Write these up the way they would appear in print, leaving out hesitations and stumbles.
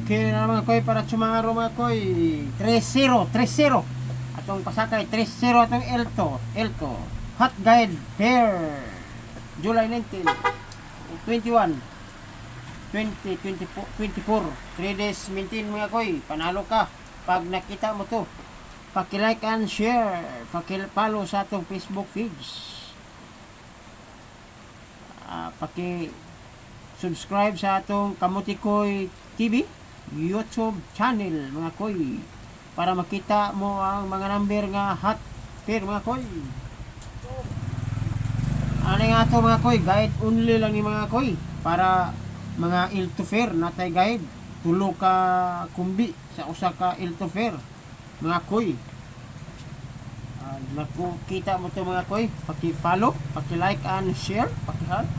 Okay na mga koy para sumangaro mga koy. 3-0, 3-0. Atong pasakay 3-0 atong Elto. Hot Guide Fair. July 19, 21, 2024. 3 days maintain mga koy. Panalo ka pag nakita mo to. Paki-like and share. Paki-follow sa atong Facebook feeds. Paki-subscribe sa atong Kamuti Koy TV YouTube channel mga koy para makita mo ang mga number nga hot fair mga koy. Ano nga to mga koy, guide only lang ni mga koy para mga Ilto Fair natay guide. Tulo ka kumbi sa usa ka Ilto Fair mga koy. Nakukita mo to mga koy, paki-follow, paki-like and share, paki-heart.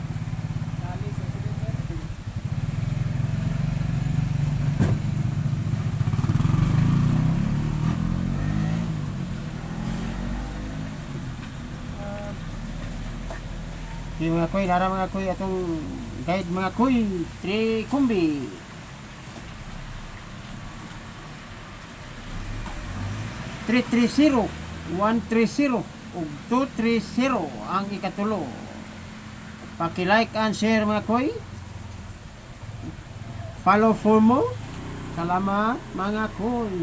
Okay, mga koy, lara mga koy atong guide mga koy, 3 kumbi. 330, 130 ug 230 ang ikatulo. Paki-like and share mga koy. Follow for more. Salamat mga koy.